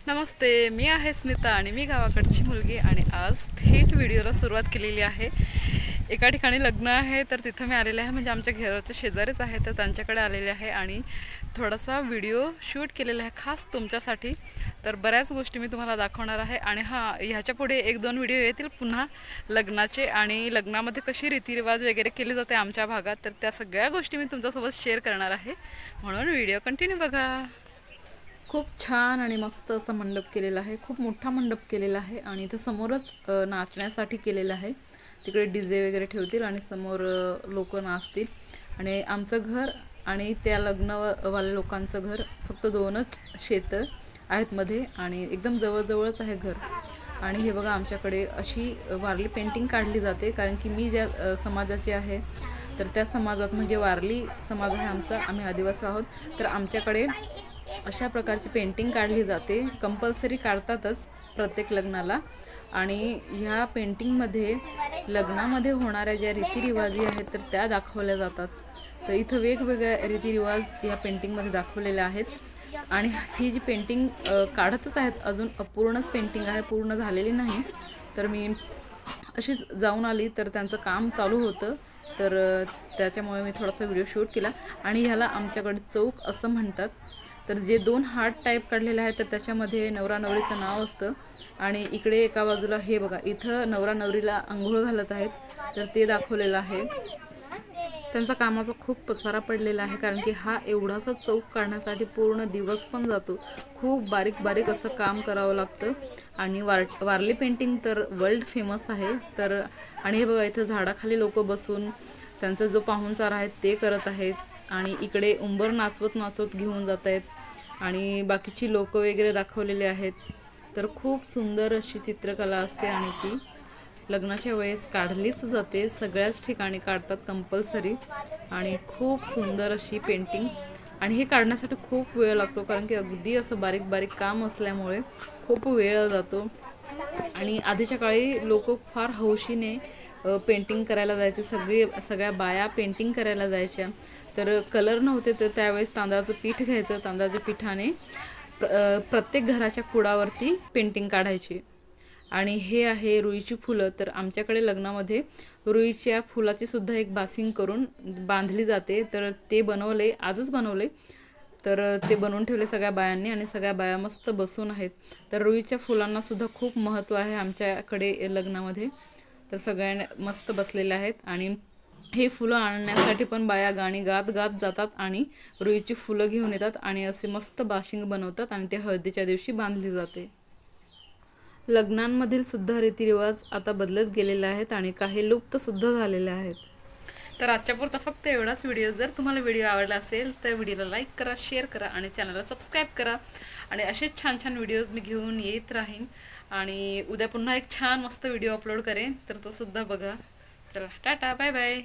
नमस्ते, मी आहे स्मिता आणि मी गावाकडची मुलगी आणि आज थेट व्हिडिओला सुरुवात केलेली आहे। एका ठिकाणी लग्न आहे तर तिथं मी आलेले आहे, म्हणजे आमच्या घराचे शेजारीच आहे तर त्यांच्याकडे आलेले आहे आणि थोडासा व्हिडिओ शूट केलेला आहे खास तुमच्यासाठी। तर बऱ्याच गोष्टी मी तुम्हाला दाखवणार आहे आणि ह्याच्या पुढे एक दोन व्हिडिओ येतील पुन्हा लग्नाचे आणि लग्नामध्ये कशी रीतिरिवाज वगैरे केले जाते आमच्या भागात, तर त्या सगळ्या गोष्टी मी तुमच्यासोबत शेअर करणार आहे, म्हणून व्हिडिओ कंटिन्यू बघा। खूप छान आणि मस्त असा मंडप केलेला आहे, खूप मोठा मंडप केलेला आहे आणि इथे समोरच नाचण्यासाठी केलेला आहे। तिकडे डीजे वगैरे ठेवतील आणि समोर लोक नाचतील आणि आमचं घर आणि त्या लग्नवाल्या लोकांचं घर फक्त दोनच शेत आहेत मध्ये आणि एकदम जवळजवळच आहे घर। आणि हे बघा आमच्याकडे अशी वारली पेंटिंग काढली जाते, कारण की मी ज्या समाजाची आहे तर त्या समाजात म्हणजे वारली समाज आहे आमचा, आम्ही आदिवासी आहोत, तर आमच्याकडे अशा प्रकारची पेंटिंग काढली जाते, कंपल्सरी काढतातच प्रत्येक लग्नाला। आणि ह्या पेंटिंगमध्ये लग्नामध्ये होणाऱ्या ज्या रीतिरिवाजी आहेत तर त्या दाखवल्या जातात। तर इथं वेगवेगळ्या रीतिरिवाज या पेंटिंगमध्ये दाखवलेले आहेत आणि ही जी पेंटिंग काढतच आहेत, अजून अपूर्णच पेंटिंग आहे, पूर्ण झालेली नाही। तर मी अशीच जाऊन आली तर त्यांचं काम चालू होतं, तर त्याच्यामुळे मी थोडासा व्हिडिओ शूट केला। आणि ह्याला आमच्याकडे चौक असं म्हणतात। तर जे दोन हार्ट टाईप काढलेले आहेत तर त्याच्यामध्ये नवरा नवरीचं नाव असतं आणि इकडे एका बाजूला हे बघा इथं नवरा नवरीला अंघोळ घालत आहेत तर ते दाखवलेलं आहे। त्यांचा कामाचा खूप पसारा पडलेला आहे, कारण की हा एवढासा चौक काढण्यासाठी पूर्ण दिवस पण जातो, खूप बारीक बारीक असं काम करावं लागतं। आणि वारली पेंटिंग तर वर्ल्ड फेमस आहे। तर आणि हे बघा इथं झाडाखाली लोक बसून त्यांचा जो पाहुणचार आहे ते करत आहेत आणि इकडे उंबर नाचवत नाचवत घेऊन जात आहेत आणि बाकीची लोक वगैरे दाखवलेले आहेत। तर खूप सुंदर अशी चित्रकला असते आणि ती लग्नाच्या वेळेस काढलीच जाते, सगळ्याच ठिकाणी काढतात कंपल्सरी। आणि खूप सुंदर अशी पेंटिंग, आणि हे काढण्यासाठी खूप वेळ लागतो, कारण की अगदी असं बारीक बारीक काम असल्यामुळे खूप वेळ जातो। आणि आधीच्या काळी लोक फार हौशीने पेंटिंग करायला जायचे, सगळ्या बाया पेंटिंग करायला जायच्या। तर कलर नव्हते तर त्यावेळेस तांदळाचं पीठ घ्यायचं, तांदळाच्या पिठाने प्रत्येक घराच्या कुडावरती पेंटिंग काढायची। आणि हे आहे रुईची फुलं, तर आमच्याकडे लग्नामध्ये रुईच्या फुलाची सुद्धा एक बासिंग करून बांधली जाते, तर ते बनवले, आजच बनवले, तर ते बनवून ठेवले सगळ्या बायांनी आणि सगळ्या बाया मस्त बसून आहेत। तर रुईच्या फुलांना सुद्धा खूप महत्त्व आहे आमच्याकडे लग्नामध्ये, तर सगळ्यांना मस्त बसलेले आहेत। आणि हे फुलं आणण्यासाठी पण बाया गाणी गात गात जातात आणि रुईची फुलं घेऊन येतात आणि असे मस्त बाशिंग बनवतात आणि ते हळदीच्या दिवशी बांधली जाते। लग्नांमधील सुद्धा रीतिरिवाज आता बदलत गेलेले आहेत आणि काही लुप्त सुद्धा झालेले आहेत। तर आजच्या पुरता फक्त एवढाच व्हिडिओ। जर तुम्हाला व्हिडिओ आवडला असेल तर व्हिडिओला लाईक करा, शेअर करा आणि चॅनलला सबस्क्राईब करा आणि असेच छान छान व्हिडिओज मी घेऊन येत राहीन आणि उद्या पुन्हा एक छान मस्त व्हिडिओ अपलोड करेन, तर तो सुद्धा बघा। चला टाटा, बाय बाय।